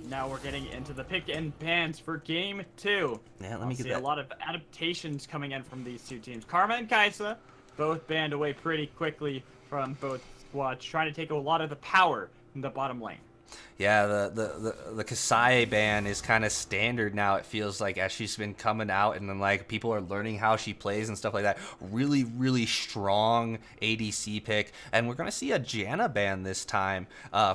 Now we're getting into the pick and bans for game 2. Yeah, let I'll me get see that. a lot of adaptations coming in from these two teams. Karma and Kaisa both banned away pretty quickly from both squads, trying to take a lot of the power in the bottom lane. Yeah, the Kasai ban is kind of standard now. It feels like as she's been coming out, and then like people are learning how she plays and stuff like that. Really, really strong ADC pick, and we're gonna see a Janna ban this time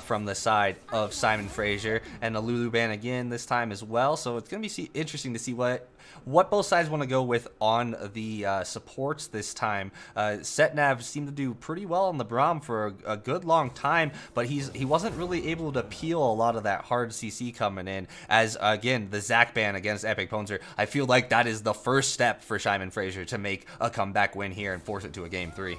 from the side of Simon Fraser, and a Lulu ban again this time as well. So it's gonna be interesting to see what both sides want to go with on the supports this time. Setnav seemed to do pretty well on the Braum for a good long time, but he wasn't really able to peel a lot of that hard CC coming in. As again, the Zac ban against Epic Ponzer, I feel like that is the first step for Simon Fraser to make a comeback win here and force it to a game 3.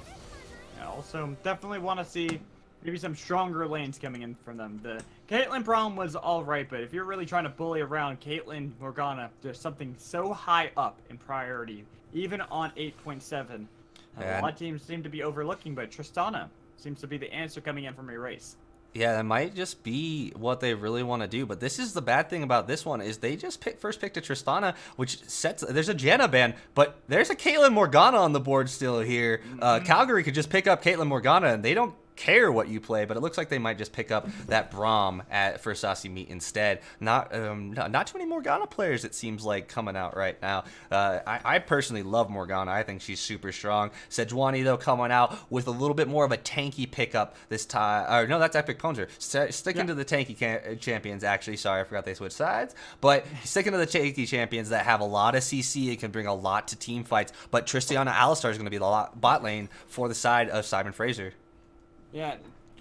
I also definitely want to see maybe some stronger lanes coming in from them. The Caitlyn Braum was alright, but if you're really trying to bully around Caitlyn Morgana, there's something so high up in priority, even on 8.7. A lot of teams seem to be overlooking, but Tristana seems to be the answer coming in from Erase. Yeah, that might just be what they really want to do. But this is the bad thing about this one is they just first picked a Tristana, which sets... There's a Janna ban, but there's a Caitlyn Morgana on the board still here. Calgary could just pick up Caitlyn Morgana, and they don't care what you play, but it looks like they might just pick up that Braum for Saucy Meat instead. Not too many Morgana players, it seems like, coming out right now. I personally love Morgana. I think she's super strong. Sejuani, though, coming out with a little bit more of a tanky pickup this time. Or no, that's Epic Ponzer. Sticking to the tanky champions, actually. Sorry, I forgot they switched sides. But sticking to the tanky champions that have a lot of CC and can bring a lot to team fights. But Tristiana Alistar is going to be the bot lane for the side of Simon Fraser. Yeah,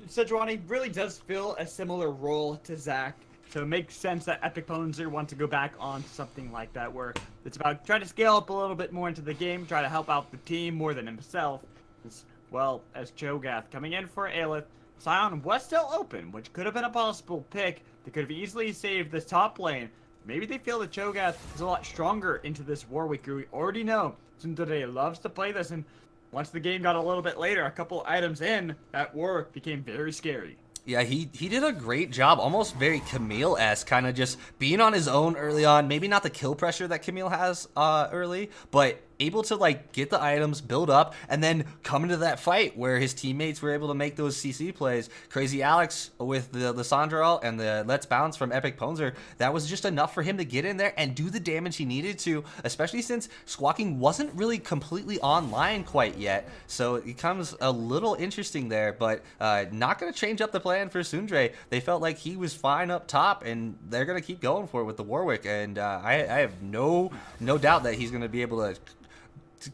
Sejuani really does fill a similar role to Zac, so it makes sense that Epic Ponzer want to go back on something like that, where it's about trying to scale up a little bit more into the game, try to help out the team more than himself, as well as Cho'Gath coming in for Aelith. Sion was still open, which could have been a possible pick. They could have easily saved this top lane. Maybe they feel that Cho'Gath is a lot stronger into this Warwick, who we already know Tsundere loves to play this, and once the game got a little bit later, a couple items in, that Warwick became very scary. Yeah, he did a great job, almost very Camille-esque, kind of just being on his own early on. Maybe not the kill pressure that Camille has early, but able to like get the items, build up, and then come into that fight where his teammates were able to make those CC plays. Crazy Alex with the Lissandra and the Let's Bounce from Epic Ponzer, that was just enough for him to get in there and do the damage he needed to, especially since Squawking wasn't really completely online quite yet. So it becomes a little interesting there, but not going to change up the plan for Sundre. They felt like he was fine up top, and they're going to keep going for it with the Warwick, and I have no doubt that he's going to be able to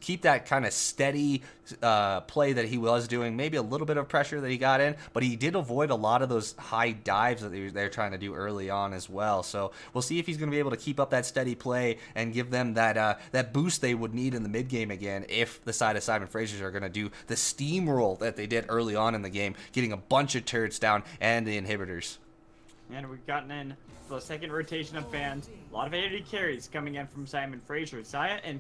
keep that kind of steady play that he was doing, maybe a little bit of pressure that he got in, but he did avoid a lot of those high dives that they're trying to do early on as well. So we'll see if he's going to be able to keep up that steady play and give them that boost they would need in the mid game again if the side of Simon Fraser are going to do the steamroll that they did early on in the game, getting a bunch of turrets down and the inhibitors. And we've gotten in the second rotation of bans. A lot of AD carries coming in from Simon Fraser. Saya and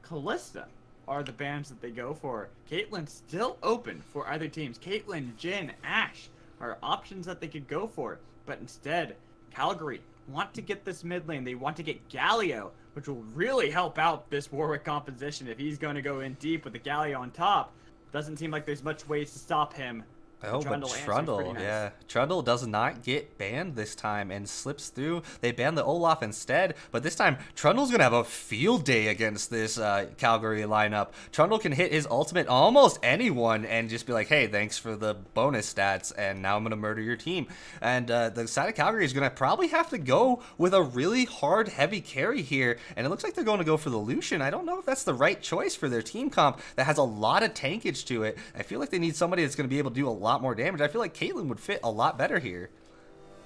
Callista are the bans that they go for. Caitlyn's still open for either teams. Caitlyn, Jhin, Ashe are options that they could go for. But instead, Calgary want to get this mid lane. They want to get Galio, which will really help out this Warwick composition if he's going to go in deep with the Galio on top. Doesn't seem like there's much ways to stop him. Oh, but Trundle, nice. Yeah. Trundle does not get banned this time and slips through. They ban the Olaf instead, but this time Trundle's going to have a field day against this Calgary lineup. Trundle can hit his ultimate almost anyone and just be like, hey, thanks for the bonus stats, and now I'm going to murder your team. And the side of Calgary is going to probably have to go with a really hard, heavy carry here, and it looks like they're going to go for the Lucian. I don't know if that's the right choice for their team comp that has a lot of tankage to it. I feel like they need somebody that's going to be able to do a lot more damage. I feel like Caitlyn would fit a lot better here.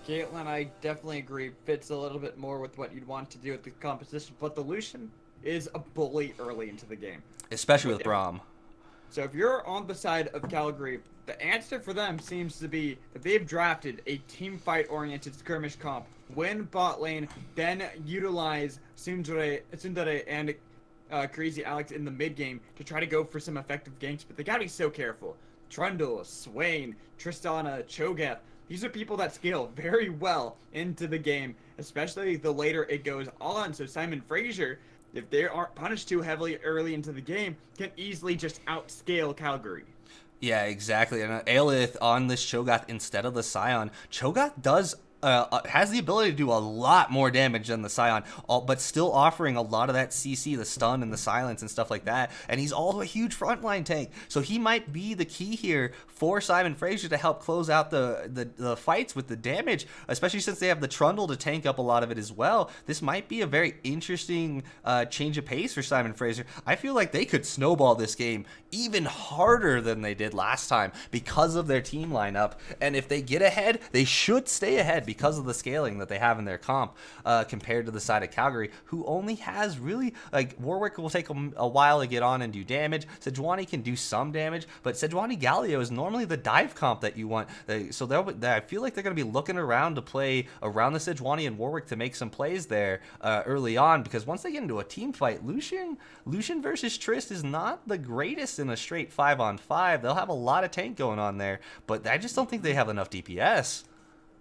Caitlyn, I definitely agree, fits a little bit more with what you'd want to do with the composition, but the Lucian is a bully early into the game. Especially with Braum. So if you're on the side of Calgary, the answer for them seems to be that they've drafted a team fight oriented skirmish comp, win bot lane, then utilize Tsundere and Crazy Alex in the mid game to try to go for some effective ganks, but they gotta be so careful. Trundle, Swain, Tristana, Cho'Gath, these are people that scale very well into the game, especially the later it goes on. So Simon Fraser, if they aren't punished too heavily early into the game, can easily just outscale Calgary. Yeah, exactly. And Aelith on this Cho'Gath instead of the Scion. Cho'Gath does has the ability to do a lot more damage than the Scion, but still offering a lot of that CC, the stun and the silence and stuff like that. And he's also a huge frontline tank, so he might be the key here for Simon Fraser to help close out the fights with the damage, especially since they have the Trundle to tank up a lot of it as well. This might be a very interesting change of pace for Simon Fraser. I feel like they could snowball this game even harder than they did last time because of their team lineup. And if they get ahead, they should stay ahead because of the scaling that they have in their comp compared to the side of Calgary, who only has really, like, Warwick will take a while to get on and do damage. Sejuani can do some damage, but Sejuani Galio is normally the dive comp that you want. So I feel like they're going to be looking around to play around the Sejuani and Warwick to make some plays there early on, because once they get into a team fight, Lucian versus Trist is not the greatest in a straight 5-on-5. They'll have a lot of tank going on there, but I just don't think they have enough DPS.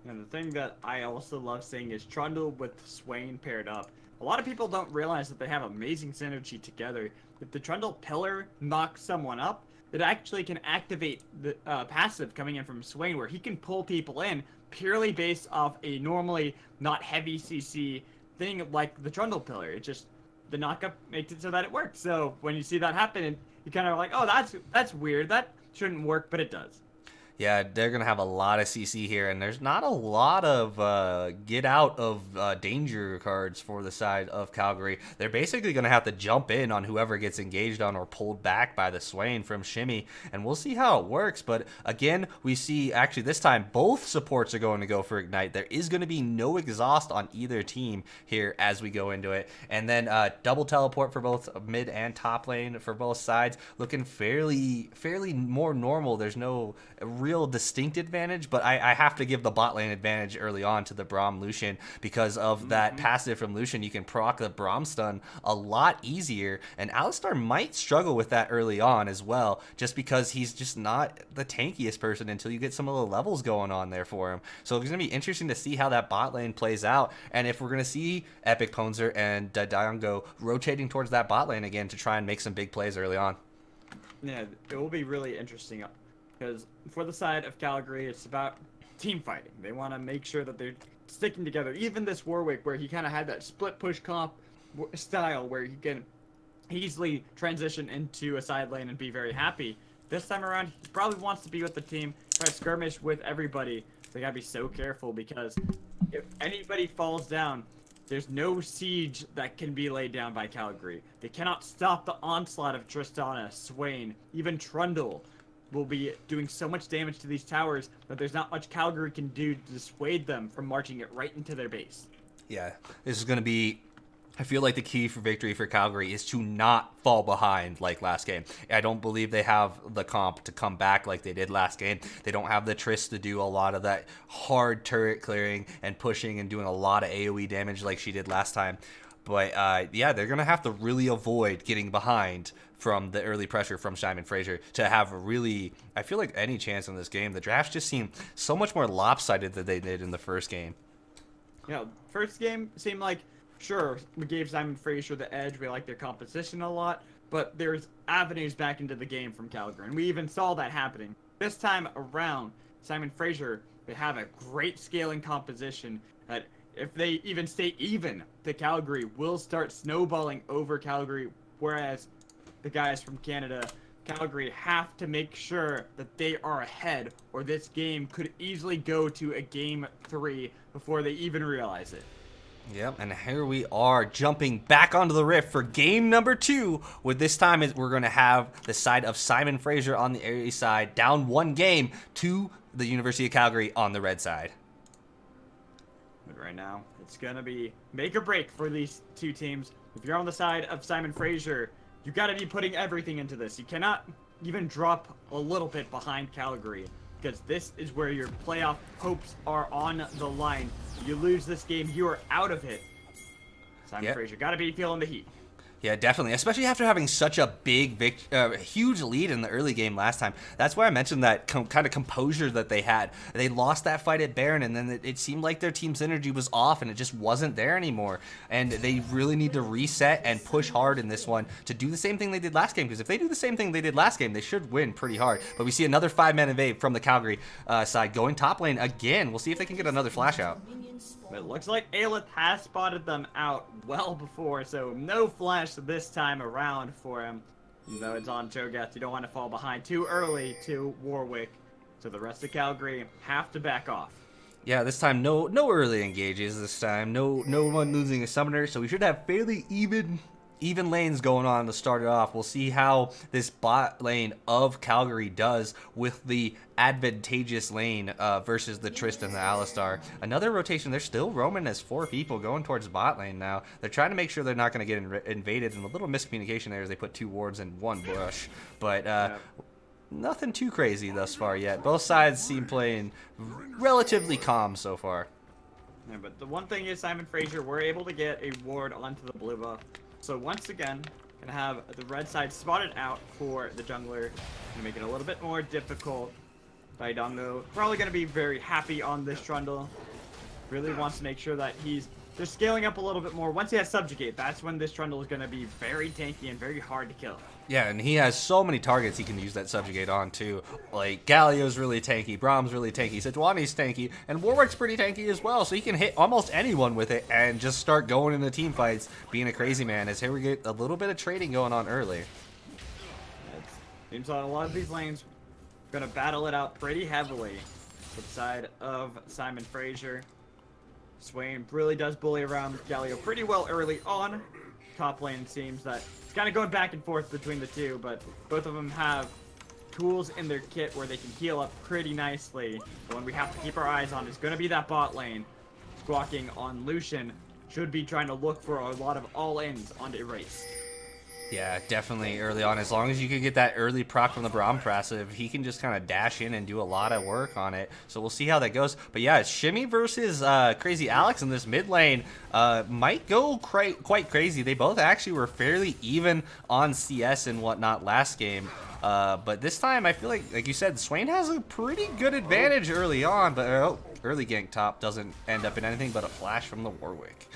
And the thing that I also love seeing is Trundle with Swain paired up. A lot of people don't realize that they have amazing synergy together. If the Trundle pillar knocks someone up, it actually can activate the passive coming in from Swain, where he can pull people in purely based off a normally not heavy CC thing like the Trundle pillar. It just, the knockup makes it so that it works. So when you see that happen, you kind of like, oh, that's weird. That shouldn't work, but it does. Yeah, they're going to have a lot of CC here, and there's not a lot of get out of danger cards for the side of Calgary. They're basically going to have to jump in on whoever gets engaged on or pulled back by the Swain from Shimmy, and we'll see how it works. But again, we see actually this time both supports are going to go for Ignite. There is going to be no exhaust on either team here as we go into it. And then double teleport for both mid and top lane for both sides, looking fairly more normal. There's no real distinct advantage, but I have to give the bot lane advantage early on to the Braum Lucian because of that passive from Lucian. You can proc the Braum stun a lot easier, and Alistar might struggle with that early on as well, just because he's just not the tankiest person until you get some of the levels going on there for him. So it's going to be interesting to see how that bot lane plays out, and if we're going to see Epic Ponzer and Diongo rotating towards that bot lane again to try and make some big plays early on. Yeah, it will be really interesting. Because for the side of Calgary, it's about team fighting. They want to make sure that they're sticking together. Even this Warwick, where he kind of had that split push comp style, where he can easily transition into a side lane and be very happy. This time around, he probably wants to be with the team, try to skirmish with everybody. They gotta be so careful, because if anybody falls down, there's no siege that can be laid down by Calgary. They cannot stop the onslaught of Tristana, Swain, even Trundle will be doing so much damage to these towers that there's not much Calgary can do to dissuade them from marching it right into their base. Yeah, this is going to be, I feel like the key for victory for Calgary is to not fall behind like last game. I don't believe they have the comp to come back like they did last game. They don't have the Triss to do a lot of that hard turret clearing and pushing and doing a lot of AoE damage like she did last time. But yeah, they're going to have to really avoid getting behind from the early pressure from Simon Fraser to have a really, I feel like, any chance in this game. The drafts just seem so much more lopsided than they did in the first game. Yeah, first game seemed like, sure, we gave Simon Fraser the edge. We like their composition a lot, but there's avenues back into the game from Calgary, and we even saw that happening. This time around, Simon Fraser, they have a great scaling composition that if they even stay even, the Calgary will start snowballing over Calgary, whereas the guys from Canada, Calgary, have to make sure that they are ahead, or this game could easily go to a game 3 before they even realize it. Yep, and here we are jumping back onto the Rift for game number 2. With this time, we're going to have the side of Simon Fraser on the Aerie side, down 1 game to the University of Calgary on the red side. But right now, it's going to be make or break for these two teams. If you're on the side of Simon Fraser, you got to be putting everything into this. You cannot even drop a little bit behind Calgary, because this is where your playoff hopes are on the line. You lose this game, you are out of it. Simon Fraser, got to be feeling the heat. Yeah, definitely. Especially after having such a huge lead in the early game last time. That's why I mentioned that kind of composure that they had. They lost that fight at Baron, and then it seemed like their team's energy was off, and it just wasn't there anymore. And they really need to reset and push hard in this one to do the same thing they did last game. Because if they do the same thing they did last game, they should win pretty hard. But we see another 5-man invade from the Calgary side going top lane again. We'll see if they can get another flash out. But it looks like Aelith has spotted them out well before, so no flash this time around for him. Though it's on Cho'Gath, you don't want to fall behind too early to Warwick. So the rest of Calgary have to back off. Yeah, this time no early engages this time. No one losing a summoner, so we should have fairly even lanes going on to start it off. We'll see how this bot lane of Calgary does with the advantageous lane versus the Trist and the Alistar. Another rotation. They're still roaming as 4 people going towards bot lane now. They're trying to make sure they're not going to get invaded, and a little miscommunication there as they put 2 wards in 1 bush. But nothing too crazy thus far yet. Both sides seem playing relatively calm so far. Yeah, but the one thing is Simon Fraser were able to get a ward onto the blue buff. So once again, gonna have the red side spotted out for the jungler. Gonna make it a little bit more difficult. Daidango probably gonna be very happy on this Trundle. Really wants to make sure that he's just scaling up a little bit more. Once he has Subjugate, that's when this Trundle is gonna be very tanky and very hard to kill. Yeah, and he has so many targets he can use that Subjugate on, too. Like, Galio's really tanky, Brahm's really tanky, Sejuani's tanky, and Warwick's pretty tanky as well, so he can hit almost anyone with it and just start going into team fights, being a crazy man, as here we get a little bit of trading going on early. It seems like a lot of these lanes are going to battle it out pretty heavily to the side of Simon Fraser. Swain really does bully around Galio pretty well early on. Top lane seems that it's kind of going back and forth between the two, but both of them have tools in their kit where they can heal up pretty nicely. The one we have to keep our eyes on is going to be that bot lane. Squawking on Lucian should be trying to look for a lot of all-ins on Erase. Yeah, definitely early on. As long as you can get that early proc from the Braum passive, he can just kind of dash in and do a lot of work on it. So we'll see how that goes. But yeah, Shimmy versus Crazy Alex in this mid lane might go quite crazy. They both actually were fairly even on CS and whatnot last game. But this time, I feel like you said, Swain has a pretty good advantage early on. But early gank top doesn't end up in anything but a flash from the Warwick.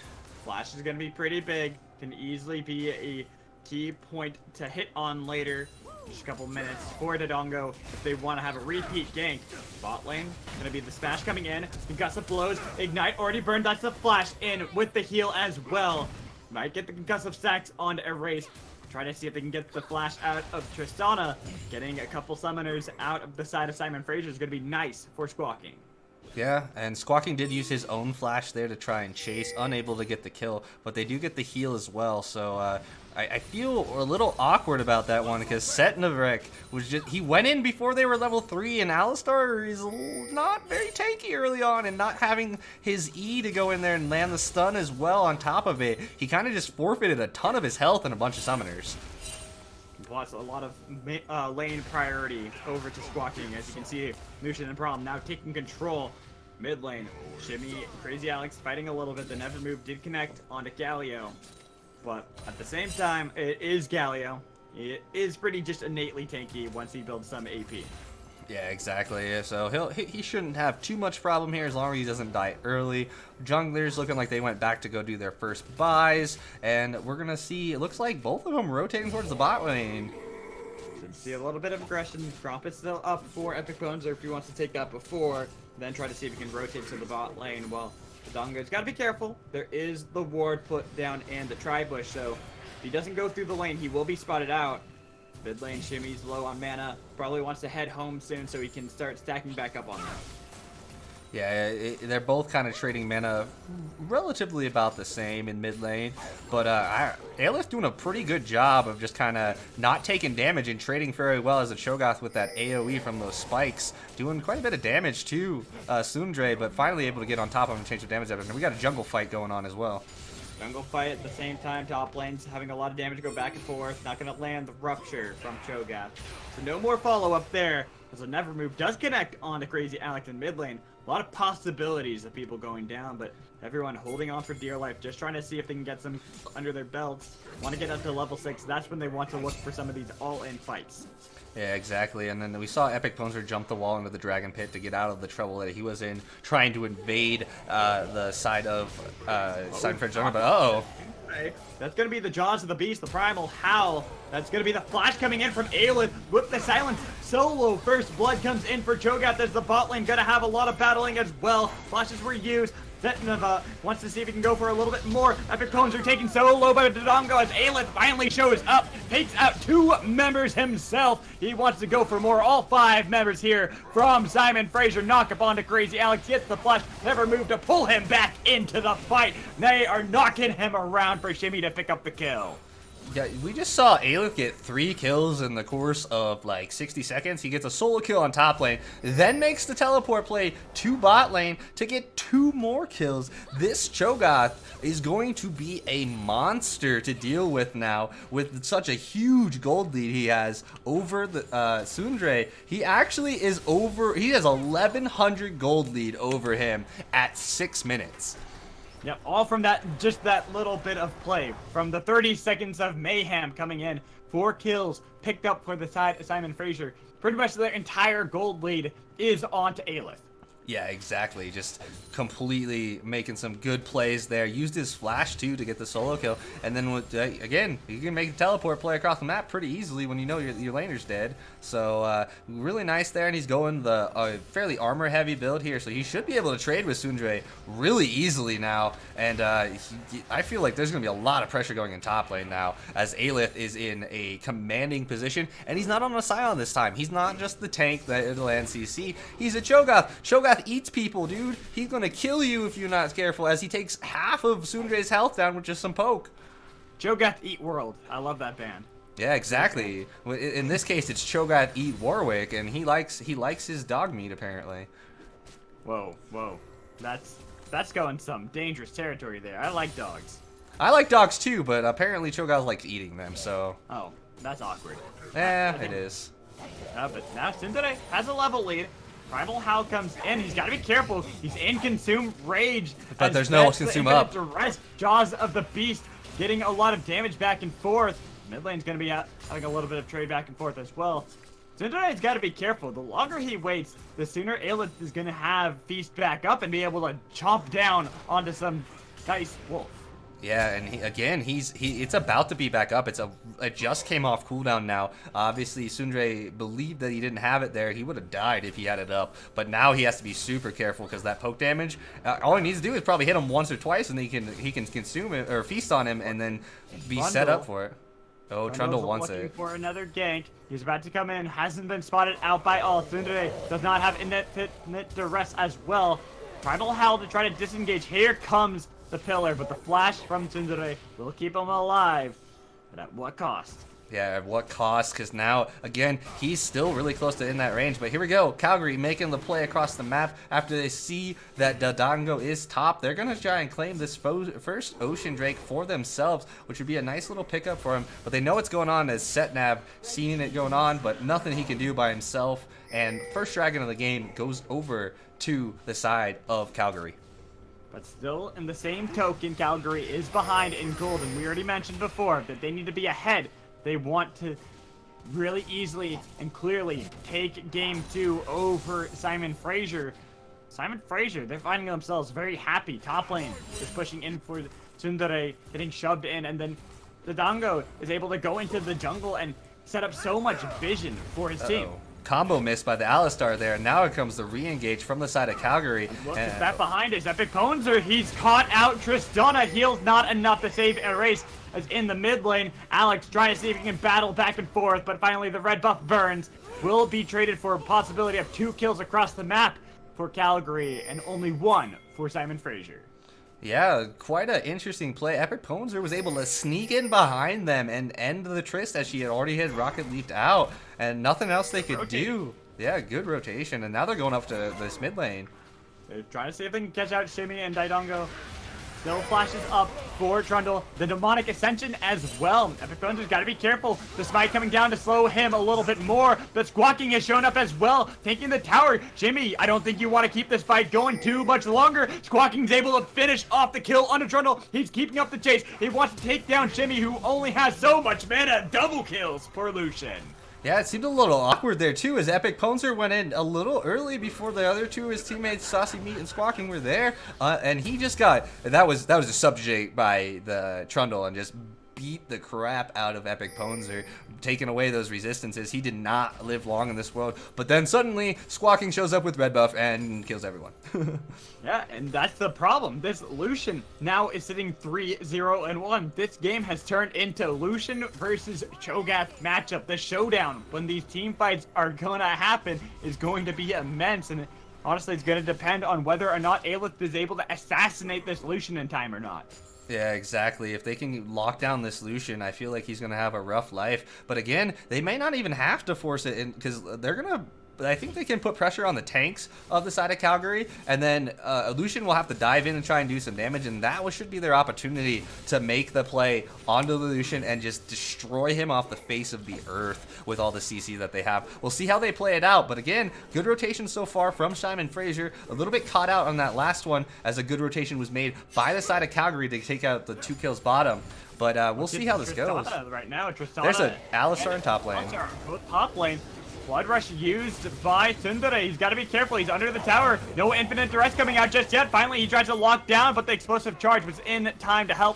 Flash is going to be pretty big. Can easily be a key point to hit on later. Just a couple minutes for Dodongo if they want to have a repeat gank. Bot lane gonna be the smash coming in. Concussive blows. Ignite already burned. That's the flash in with the heal as well. Might get the concussive stacks on Erase. Trying to see if they can get the flash out of Tristana. Getting a couple summoners out of the side of Simon Fraser is gonna be nice for Squawking. Yeah, and Squawking did use his own flash there to try and chase, unable to get the kill, but they do get the heal as well, so I feel a little awkward about that one, because Setnavrek was he went in before they were level 3, and Alistar is not very tanky early on, and not having his E to go in there and land the stun as well on top of it, he kind of just forfeited a ton of his health and a bunch of summoners. Plus a lot of lane priority over to Squawking. As you can see, Lucian and Braum now taking control. Mid lane, Shimmy, Crazy Alex fighting a little bit. The never move did connect onto Galio. But at the same time, it is Galio. It is pretty just innately tanky once he builds some AP. Yeah, exactly. So he shouldn't have too much problem here as long as he doesn't die early. Junglers looking like they went back to go do their first buys, and we're gonna see. It looks like both of them rotating towards the bot lane. Should see a little bit of aggression. Trumpet's still up for Epic Bones, or if he wants to take that before, then try to see if he can rotate to the bot lane. Well, the Dongo's got to be careful. There is the ward put down in the tri-bush, so if he doesn't go through the lane, he will be spotted out. Mid lane, Shimmy's low on mana. Probably wants to head home soon so he can start stacking back up on that. Yeah, they're both kind of trading mana relatively about the same in mid lane, but Aelith's doing a pretty good job of just kind of not taking damage and trading very well as a Cho'Gath with that AoE from those spikes, doing quite a bit of damage to Sundre, but finally able to get on top of him and change the damage out of him. And we got a jungle fight going on as well. Jungle fight at the same time, top lane's having a lot of damage go back and forth. Not going to land the Rupture from Cho'Gath. So no more follow-up there. as a never move does connect on to Crazy Alex in mid lane. A lot of possibilities of people going down, but everyone holding on for dear life, just trying to see if they can get some under their belts. Want to get up to level 6. That's when they want to look for some of these all-in fights. Yeah, exactly. And then we saw Epic Ponzer jump the wall into the Dragon Pit to get out of the trouble that he was in, trying to invade the side of Simon Fraser. But that's going to be the Jaws of the Beast, the Primal Howl. That's going to be the flash coming in from Aelith with the silence. Solo first blood comes in for Cho'Gath as the bot lane going to have a lot of battling as well. Flashes were used. Zetnava wants to see if he can go for a little bit more. Epic Ponzer taken solo by Dodongo as Aelith finally shows up. Takes out 2 members himself. He wants to go for more. All 5 members here from Simon Fraser. Knock up onto Crazy Alex. Gets the flash. Never move to pull him back into the fight. They are knocking him around for Shimmy to pick up the kill. Yeah, we just saw Aelith get 3 kills in the course of like 60 seconds. He gets a solo kill on top lane, then makes the teleport play to bot lane to get 2 more kills. This Cho'Gath is going to be a monster to deal with now with such a huge gold lead he has over the Sundre. He actually is over, he has 1100 gold lead over him at 6 minutes. Yep, all from just that little bit of play. From the 30 seconds of mayhem coming in, 4 kills picked up for the side of Simon Fraser. Pretty much their entire gold lead is onto Aelith. Yeah, exactly. Just completely making some good plays there. Used his flash, too, to get the solo kill. And then, again, you can make the teleport play across the map pretty easily when you know your laner's dead. So, really nice there. And he's going the fairly armor-heavy build here. So he should be able to trade with Sundre really easily now. And I feel like there's going to be a lot of pressure going in top lane now as Aelith is in a commanding position. And he's not on a Scion this time. He's not just the tank that'll land CC. He's a Cho'Gath. Cho'Gath eats people, dude. He's gonna kill you if you're not careful, as he takes half of Sundre's health down with just some poke. Cho'Gath Eat World. I love that band. Yeah, exactly. In this case, it's Cho'Gath Eat Warwick, and he likes his dog meat apparently. Whoa. That's going some dangerous territory there. I like dogs. I like dogs too, but apparently Cho'Gath likes eating them. So. Oh, that's awkward. Yeah, it is. But now Sundere has a level lead. Primal Howl comes in. He's got to be careful. He's in Consume Rage. But there's no Consume up. Jaws of the Beast getting a lot of damage back and forth. Mid lane's going to be having a little bit of trade back and forth as well. Sundere's got to be careful. The longer he waits, the sooner Aelith is going to have Feast back up and be able to chomp down onto some nice wolf. Yeah, and it's about to be back up. It just came off cooldown now. Obviously, Sundre believed that he didn't have it there. He would have died if he had it up. But now he has to be super careful because that poke damage. All he needs to do is probably hit him once or twice, and then he can consume it or feast on him, and then be set up for it. Oh, Trundle wants looking it. For another gank. He's about to come in. Hasn't been spotted out by all. Sundre does not have infinite duress as well. Primal Howl to try to disengage. Here comes the pillar, but the flash from Tsundere will keep him alive. But at what cost? Yeah, at what cost? Because now, again, he's still really close to in that range. But here we go. Calgary making the play across the map after they see that Dodongo is top. They're going to try and claim this first Ocean Drake for themselves, which would be a nice little pickup for him. But they know what's going on as Setnav seeing it going on, but nothing he can do by himself. And first dragon of the game goes over to the side of Calgary. But still, in the same token, Calgary is behind in gold, and we already mentioned before that they need to be ahead. They want to really easily and clearly take game 2 over Simon Fraser. Simon Fraser, they're finding themselves very happy. Top lane is pushing in for Tsundere, getting shoved in, and then Dodongo is able to go into the jungle and set up so much vision for his team. Combo missed by the Alistar there. Now it comes the re-engage from the side of Calgary. Look, is that behind us? Epic Ponzer, he's caught out. Tristana heals not enough to save Erase. As in the mid lane, Alex trying to see if he can battle back and forth, but finally the red buff burns. Will be traded for a possibility of 2 kills across the map for Calgary and only 1 for Simon Fraser. Yeah, quite an interesting play. Epic Ponzer was able to sneak in behind them and end the Trist as she had already had Rocket Leaped out, and nothing else they could do. Yeah, good rotation, and now they're going up to this mid lane. They're trying to see if they can catch out Shimmy and Dodongo. Still flashes up for Trundle. The Demonic Ascension as well. Epic Bones got to be careful. The Smite coming down to slow him a little bit more. The Squawking has shown up as well, taking the tower. Jimmy, I don't think you want to keep this fight going too much longer. Squawking's able to finish off the kill onto Trundle. He's keeping up the chase. He wants to take down Jimmy, who only has so much mana. Double kills for Lucian. Yeah, it seemed a little awkward there too, as Epic Ponzer went in a little early before the other two of his teammates, Saucy Meat and Squawking, were there, and he just got that was a subjugate by the Trundle and just beat the crap out of Epic Ponzer, taking away those resistances. He did not live long in this world, but then suddenly Squawking shows up with red buff and kills everyone. Yeah, and that's the problem. This Lucian now is sitting 3-0-1. This game has turned into Lucian versus Cho'Gath matchup. The showdown when these team fights are going to happen is going to be immense, and honestly, it's going to depend on whether or not Aelith is able to assassinate this Lucian in time or not. Yeah, exactly. If they can lock down this Lucian, I feel like he's going to have a rough life. But again, they may not even have to force it in, because they're going to... I think they can put pressure on the tanks of the side of Calgary, and then Lucian will have to dive in and try and do some damage, and that should be their opportunity to make the play onto the Lucian and just destroy him off the face of the earth with all the CC that they have. We'll see how they play it out, but again, good rotation so far from Simon Fraser. A little bit caught out on that last one, as a good rotation was made by the side of Calgary to take out the 2 kills bottom. But we'll see how this goes. Right now, Tristana There's an Alistar in top lane. Top lane. Blood Rush used by Tsundere. He's got to be careful. He's under the tower. No infinite duress coming out just yet. Finally, he tries to lock down, but the explosive charge was in time to help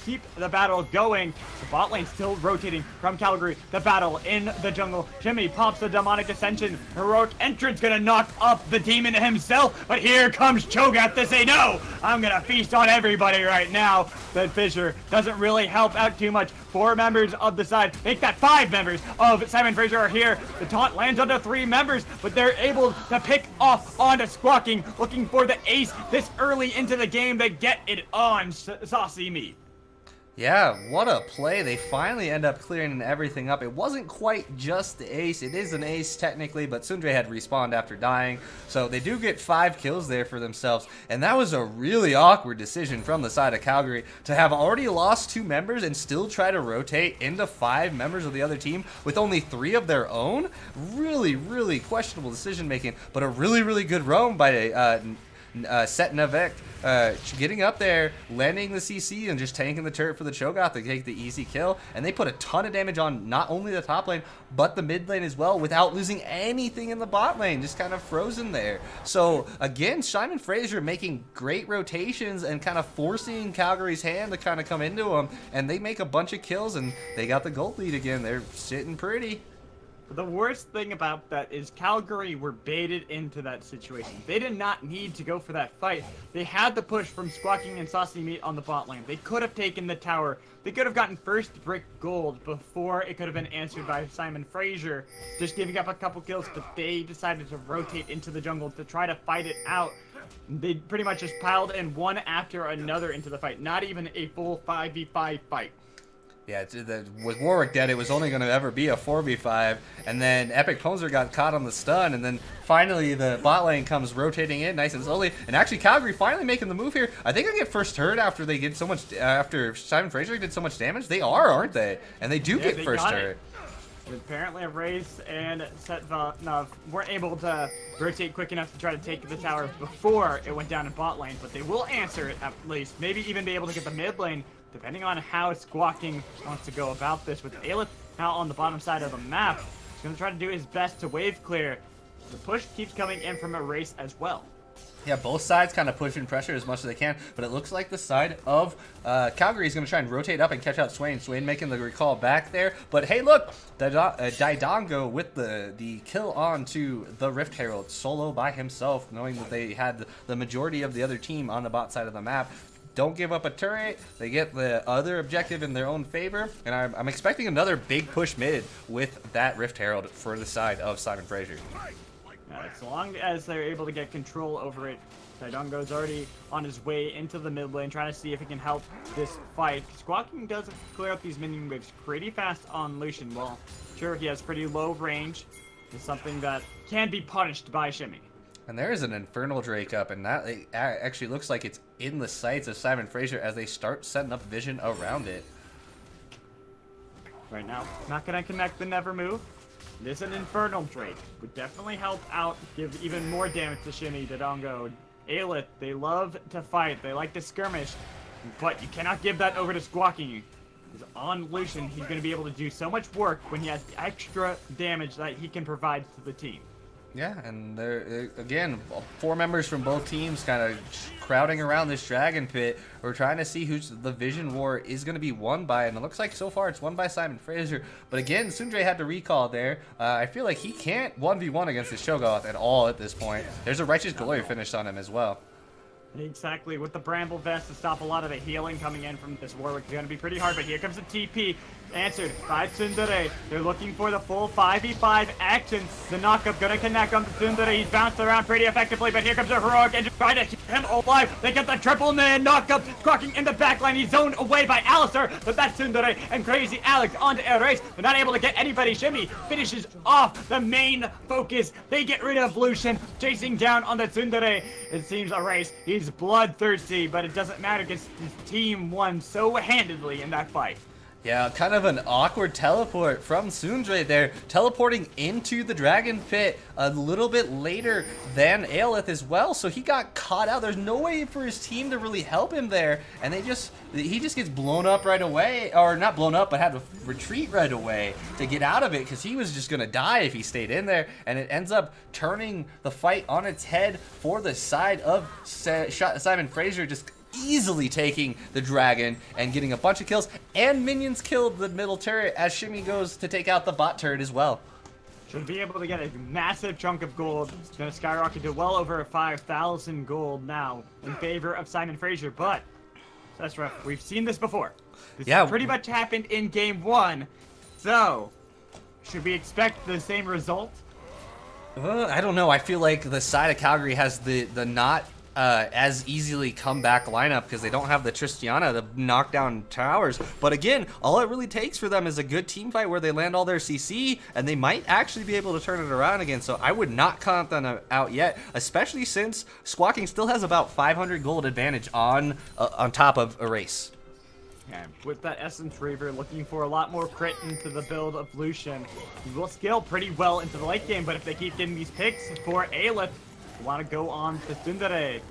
keep the battle going. The bot lane still rotating from Calgary. The battle in the jungle. Jimmy pops the Demonic Ascension. Heroic Entrance gonna knock up the demon himself, but here comes Cho'Gath to say, no, I'm gonna feast on everybody right now. The Fissure doesn't really help out too much. 4 members of the side, make that 5 members of Simon Fraser are here. The taunt lands onto 3 members, but they're able to pick off onto Squawking, looking for the ace this early into the game to get it on Saucy Meat. Yeah, what a play. They finally end up clearing everything up. It wasn't quite just the ace. It is an ace technically, but Tsundere had respawned after dying. So they do get 5 kills there for themselves. And that was a really awkward decision from the side of Calgary to have already lost 2 members and still try to rotate into 5 members of the other team with only 3 of their own. Really, really questionable decision making, but a really, really good roam by Set Navek, getting up there, landing the CC, and just tanking the turret for the Cho'Gath to take the easy kill. And they put a ton of damage on not only the top lane, but the mid lane as well, without losing anything in the bot lane, just kind of frozen there. So again, Simon Fraser making great rotations and kind of forcing Calgary's hand to kind of come into them, and they make a bunch of kills, and they got the gold lead again. They're sitting pretty. The worst thing about that is Calgary were baited into that situation. They did not need to go for that fight. They had the push from Squawking and Saucy Meat on the bot lane. They could have taken the tower. They could have gotten first brick gold before it could have been answered by Simon Fraser, just giving up a couple kills, but they decided to rotate into the jungle to try to fight it out. They pretty much just piled in one after another into the fight, not even a full 5v5 fight. Yeah, with Warwick dead, it was only going to ever be a 4v5, and then Epic Ponzer got caught on the stun, and then finally the bot lane comes rotating in nice and slowly, and actually Calgary finally making the move here. I think they get first turret after they get so much, after Simon Fraser did so much damage. They are, aren't they? And they do get first turret. Apparently, Race and Setva weren't able to rotate quick enough to try to take the tower before it went down in bot lane, but they will answer it at least. Maybe even be able to get the mid lane, depending on how Squawking wants to go about this. With Aelith now on the bottom side of the map, he's going to try to do his best to wave clear. The push keeps coming in from a Race as well. Yeah, both sides kind of pushing pressure as much as they can, but it looks like the side of Calgary is going to try and rotate up and catch out Swain. Swain making the recall back there, but hey, look, Daidango with the kill on to the Rift Herald solo by himself, knowing that they had the majority of the other team on the bot side of the map. Don't give up a turret. They get the other objective in their own favor, and I'm expecting another big push mid with that Rift Herald for the side of Simon Fraser. As long as they're able to get control over it, Daidango's already on his way into the mid lane, trying to see if he can help this fight. Squawking does clear out these minion waves pretty fast on Lucian. Well, sure, he has pretty low range. It's something that can be punished by Shimmy. And there is an Infernal Drake up, and that actually looks like it's in the sights of Simon Fraser as they start setting up vision around it. Right now, not gonna connect the never move. This is an Infernal Drake. Would definitely help out, give even more damage to Shimmy, Dodongo. Aelith, they love to fight, they like to skirmish, but you cannot give that over to Squawking. Because on Lucian, he's going to be able to do so much work when he has extra damage that he can provide to the team. Yeah, and they're, again, 4 members from both teams kind of crowding around this Dragon Pit. We're trying to see who the Vision War is going to be won by, and it looks like so far it's won by Simon Fraser. But again, Sundre had to recall there. I feel like he can't 1v1 against the Shogoth at all at this point. There's a Righteous Glory finished on him as well. Exactly, with the Bramble Vest to stop a lot of the healing coming in from this Warwick. It's going to be pretty hard, but here comes the TP. Answered by Tsundere. They're looking for the full 5v5 action. The knockup going to connect on the Tsundere. He's bounced around pretty effectively, but here comes a heroic and trying to keep him alive. They get the triple man knockup. Squawking in the backline. He's zoned away by Alistair, but that's Tsundere and Crazy Alex onto Erase. They're not able to get anybody. Shimmy finishes off the main focus. They get rid of Lucian, chasing down on the Tsundere. It seems Erase, he's bloodthirsty, but it doesn't matter because his team won so handedly in that fight. Yeah, kind of an awkward teleport from Sundre there, teleporting into the Dragon Pit a little bit later than Aelith as well, so he got caught out. There's no way for his team to really help him there, and he just gets blown up right away, or not blown up, but had to retreat right away to get out of it, because he was just going to die if he stayed in there, and it ends up turning the fight on its head for the side of Simon Fraser, just easily taking the dragon and getting a bunch of kills, and minions killed the middle turret as Shimmy goes to take out the bot turret as well. Should be able to get a massive chunk of gold. It's going to skyrocket to well over 5,000 gold now in favor of Simon Fraser, but that's rough. We've seen this before. This pretty much happened in game 1, so should we expect the same result? I don't know. I feel like the side of Calgary has the not as easily comeback lineup because they don't have the Tristiana to knock down towers. But again, all it really takes for them is a good team fight where they land all their CC, and they might actually be able to turn it around again. So I would not count them out yet, especially since Squawking still has about 500 gold advantage on top of Erase. Yeah, with that Essence Reaver looking for a lot more crit into the build of Lucian. He will scale pretty well into the late game, but if they keep getting these picks for Aelith, want to go on to Tsundere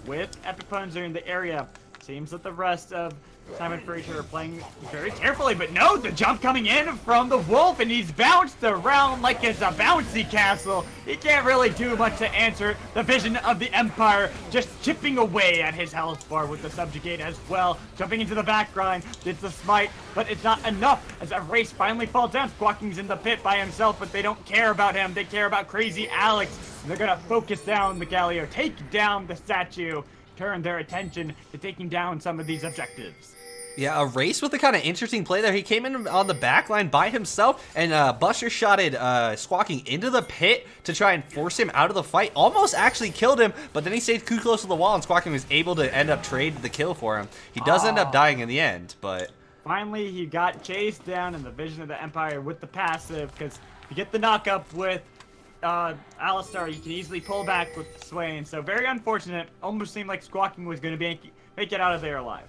with Epic Punzer in the area. Seems that the rest of Simon Fraser are playing very carefully, but no, the jump coming in from the Wolf, and he's bounced around like it's a bouncy castle. He can't really do much to answer the vision of the Empire, just chipping away at his health bar with the Subjugate as well. Jumping into the background, it's the smite, but it's not enough as Erase finally falls down. Squawking's in the pit by himself, but they don't care about him. They care about Crazy Alex. They're gonna focus down the Galio, take down the statue, turn their attention to taking down some of these objectives. Yeah, Erase with a kind of interesting play there. He came in on the back line by himself and Buster shotted Squawking into the pit to try and force him out of the fight. Almost actually killed him, but then he stayed too close to the wall and Squawking was able to end up trade the kill for him. He does end up dying in the end, but finally he got chased down in the vision of the Empire with the passive, because you get the knockup with Alistar, you can easily pull back with Swain. So very unfortunate. Almost seemed like Squawking was going to make it out of there alive.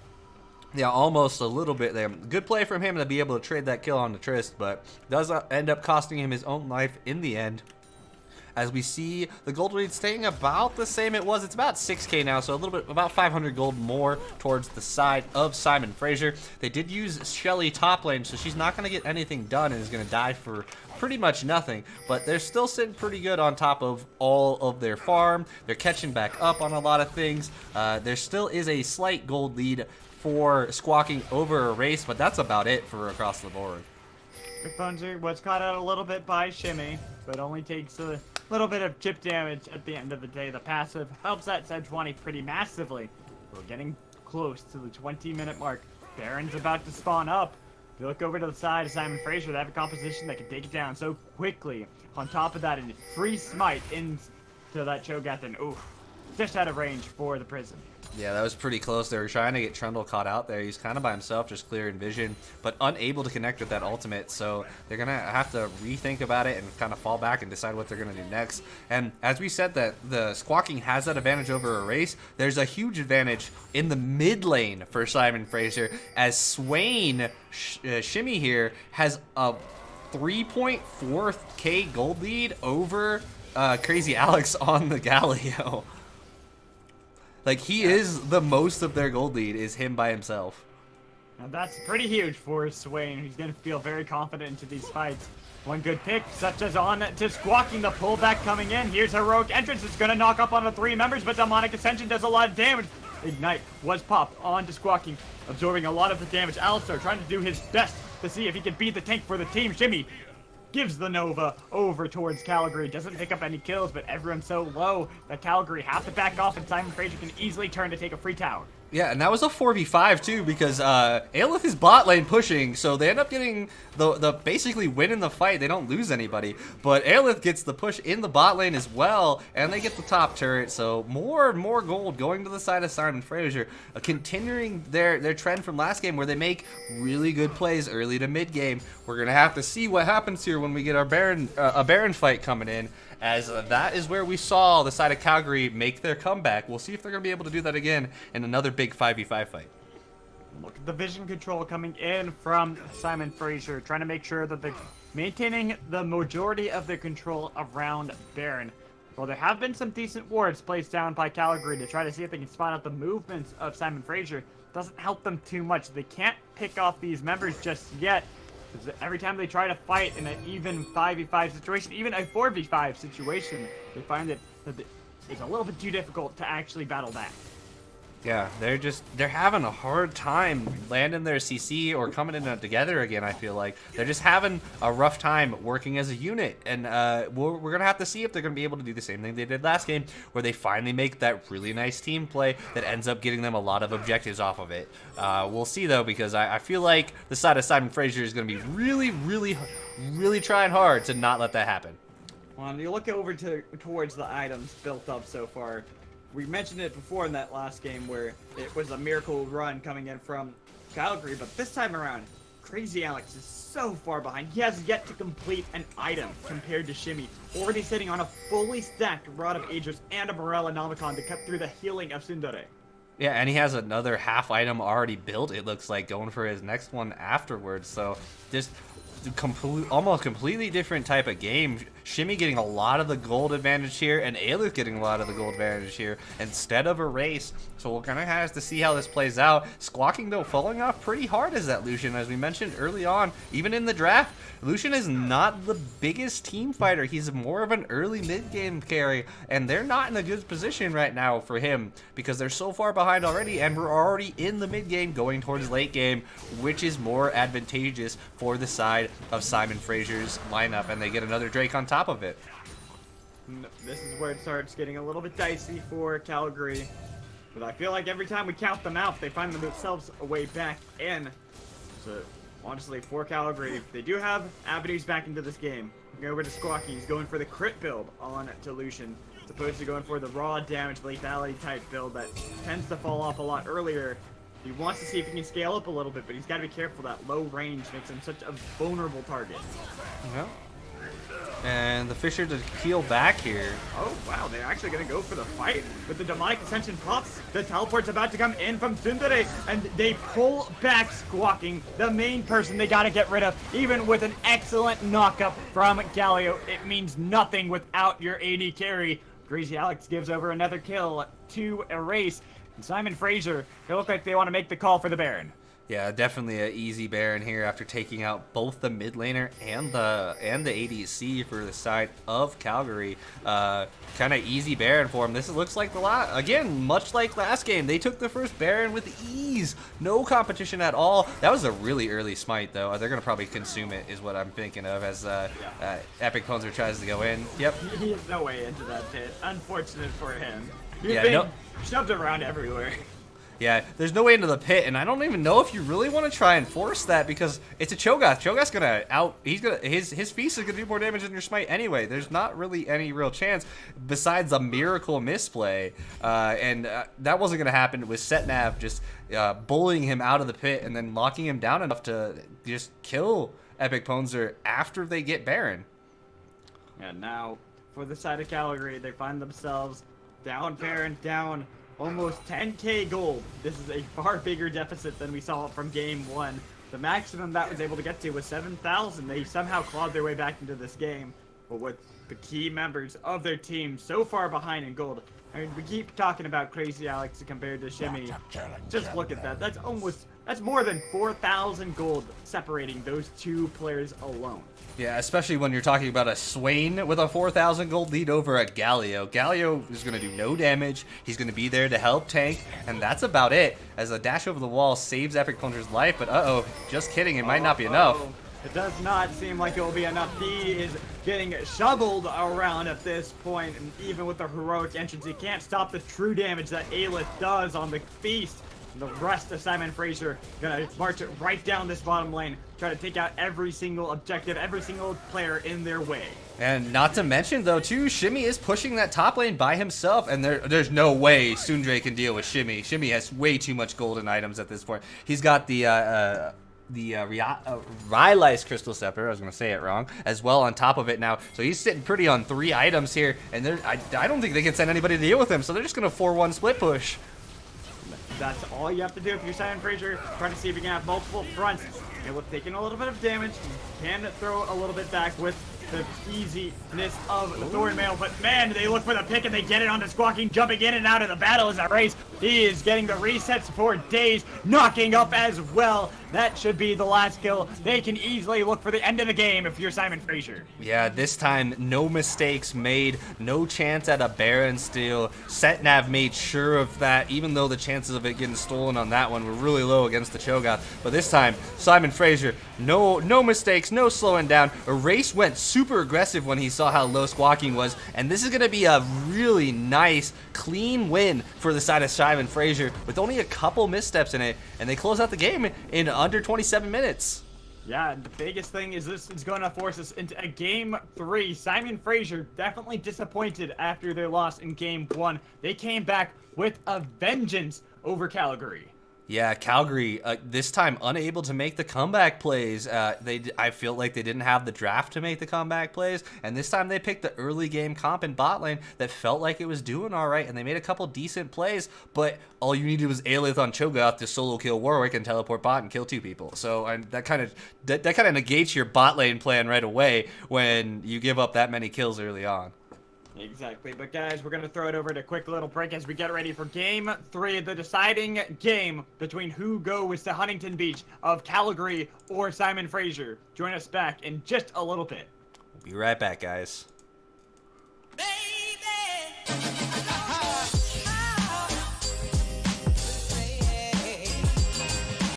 Yeah, almost a little bit there. Good play from him to be able to trade that kill on the Trist, but does end up costing him his own life in the end. As we see the gold lead staying about the same it was. It's about 6k now, so a little bit, about 500 gold more towards the side of Simon Fraser. They did use Shelly top lane, so she's not going to get anything done and is going to die for pretty much nothing, but they're still sitting pretty good on top of all of their farm. They're catching back up on a lot of things. There still is a slight gold lead for Squawking over Erase, but that's about it for across the board. Big Punzer was caught out a little bit by Shimmy, but only takes a little bit of chip damage at the end of the day. The passive helps that Sejuani pretty massively. We're getting close to the 20-minute mark. Baron's about to spawn up. If you look over to the side of Simon Fraser, they have a composition that can take it down so quickly. On top of that, a free smite into that Cho'Gath, and oof. just out of range for the prison. Yeah, that was pretty close. They were trying to get Trundle caught out there. He's kind of by himself, just clearing vision, but unable to connect with that ultimate. So they're going to have to rethink about it and kind of fall back and decide what they're going to do next. And as we said that the Squawking has that advantage over a race, there's a huge advantage in the mid lane for Simon Fraser, as Swain Shimmy here has a 3.4k gold lead over Crazy Alex on the Galio. Like, he is the most of their gold lead, is him by himself. Now that's pretty huge for Swain, who's going to feel very confident into these fights. One good pick, such as on to Squawking, the pullback coming in. Here's Heroic Entrance, it's going to knock up on the 3 members, but Demonic Ascension does a lot of damage. Ignite was popped on to Squawking, absorbing a lot of the damage. Alistar trying to do his best to see if he can beat the tank for the team. Shimmy gives the Nova over towards Calgary. Doesn't pick up any kills, but everyone's so low that Calgary have to back off, and Simon Fraser can easily turn to take a free tower. Yeah, and that was a 4v5 too, because Aelith is bot lane pushing, so they end up getting the basically winning the fight. They don't lose anybody, but Aelith gets the push in the bot lane as well, and they get the top turret. So more and more gold going to the side of Simon Fraser, continuing their trend from last game where they make really good plays early to mid game. We're gonna have to see what happens here when we get our a Baron fight coming in, as that is where we saw the side of Calgary make their comeback. We'll see if they're going to be able to do that again in another big 5v5 fight. Look at the vision control coming in from Simon Fraser, trying to make sure that they're maintaining the majority of their control around Baron. Well, there have been some decent wards placed down by Calgary to try to see if they can spot out the movements of Simon Fraser. Doesn't help them too much. They can't pick off these members just yet. Every time they try to fight in an even 5v5 situation, even a 4v5 situation, they find that it's a little bit too difficult to actually battle back. Yeah, they're having a hard time landing their CC or coming in together again. I feel like they're just having a rough time working as a unit, and we're gonna have to see if they're gonna be able to do the same thing they did last game, where they finally make that really nice team play that ends up getting them a lot of objectives off of it. We'll see though, because I feel like the side of Simon Fraser is gonna be really trying hard to not let that happen. Well, you look over towards the items built up so far. We mentioned it before in that last game where it was a miracle run coming in from Calgary, but this time around, Crazy Alex is so far behind. He has yet to complete an item compared to Shimmy, already sitting on a fully stacked Rod of Aegis and a Morella Nomicon to cut through the healing of Sundere. Yeah, and he has another half item already built, it looks like, going for his next one afterwards. So just almost completely different type of game. Shimmy getting a lot of the gold advantage here, and Aelith getting a lot of the gold advantage here instead of a race. So we're gonna have to see how this plays out. Squawking though falling off pretty hard as that Lucian, as we mentioned early on, even in the draft. Lucian is not the biggest team fighter. He's more of an early mid-game carry, and they're not in a good position right now for him because they're so far behind already, and we're already in the mid-game going towards late game, which is more advantageous for the side of Simon Fraser's lineup, and they get another Drake on top of it. This is where it starts getting a little bit dicey for Calgary, but I feel like every time we count them out, they find themselves a way back in. So honestly, for Calgary, they do have avenues back into this game. Go over to Squawky. He's going for the crit build on to Lucian, as opposed to going for the raw damage lethality type build that tends to fall off a lot earlier. He wants to see if he can scale up a little bit, but he's got to be careful. That low range makes him such a vulnerable target. Yeah. And the Fisher to peel back here. Oh, wow. They're actually going to go for the fight. But the Demonic Ascension pops. The teleport's about to come in from Tsundere. And they pull back Squawking, the main person they got to get rid of. Even with an excellent knockup from Galio, it means nothing without your AD carry. Crazy Alex gives over another kill to Erase. And Simon Fraser, they look like they want to make the call for the Baron. Yeah, definitely an easy Baron here after taking out both the mid laner and the ADC for the side of Calgary. Kind of easy Baron for him. This looks like again, much like last game. They took the first Baron with ease. No competition at all. That was a really early smite, though. They're going to probably consume it, is what I'm thinking of, as Epic Ponzer tries to go in. Yep. He has no way into that pit. Unfortunate for him. He's Yeah, been shoved around everywhere. Yeah, there's no way into the pit, and I don't even know if you really want to try and force that because it's a Cho'Gath. Cho'Gath's gonna his feast is gonna do more damage than your smite anyway. There's not really any real chance besides a miracle misplay, and that wasn't gonna happen with Setnav just bullying him out of the pit and then locking him down enough to just kill Epic Ponzer after they get Baron. And now, for the side of Calgary, they find themselves down Baron, down almost 10k gold. This is a far bigger deficit than we saw from game 1. The maximum that was able to get to was 7,000. They somehow clawed their way back into this game. But with the key members of their team so far behind in gold, I mean, we keep talking about Crazy Alex compared to Shimmy. Just look at that. That's more than 4,000 gold separating those two players alone. Yeah, especially when you're talking about a Swain with a 4,000 gold lead over a Galio. Galio is going to do no damage. He's going to be there to help tank, and that's about it. As a dash over the wall saves Epic Ponzer's life, but uh-oh, just kidding, it might not be enough. It does not seem like it will be enough. He is getting shoveled around at this point, and even with the heroic entrance, he can't stop the true damage that Aelith does on the Feast. The rest of Simon Fraser gonna march it right down this bottom lane, try to take out every single objective, every single player in their way. And not to mention, though, too, Shimmy is pushing that top lane by himself, and there's no way Sundre can deal with Shimmy. Shimmy has way too much golden items at this point. He's got the Rylai's Crystal Scepter, I was going to say it wrong, as well on top of it now. So he's sitting pretty on 3 items here, and I don't think they can send anybody to deal with him, so they're just going to 4-1 split push. That's all you have to do if you're Simon Fraser, trying to see if you can have multiple fronts. And with taking a little bit of damage, you can throw a little bit back with the easiness of the Thorn Mail, but man, they look for the pick and they get it onto Squawking, jumping in and out of the battle as a race. He is getting the resets for days, knocking up as well. That should be the last kill. They can easily look for the end of the game if you're Simon Fraser. Yeah, this time, no mistakes made, no chance at a Baron steal. Setnav made sure of that, even though the chances of it getting stolen on that one were really low against the Cho'Gath. But this time, Simon Fraser, no mistakes, no slowing down. Erase went super aggressive when he saw how low Squawking was, and this is going to be a really nice, clean win for the side of Simon Fraser with only a couple missteps in it, and they close out the game in under 27 minutes. Yeah, the biggest thing is this is going to force us into a game 3. Simon Fraser definitely disappointed after their loss in game 1. They came back with a vengeance over Calgary. Yeah, Calgary, this time unable to make the comeback plays. I feel like they didn't have the draft to make the comeback plays, and this time they picked the early game comp in bot lane that felt like it was doing all right, and they made a couple decent plays, but all you needed was Aelith on Cho'Gath to solo kill Warwick and teleport bot and kill 2 people. So that kind of negates your bot lane plan right away when you give up that many kills early on. Exactly, but guys, we're going to throw it over to a quick little break as we get ready for Game 3, the deciding game between who goes to Huntington Beach of Calgary or Simon Fraser. Join us back in just a little bit. We'll be right back, guys.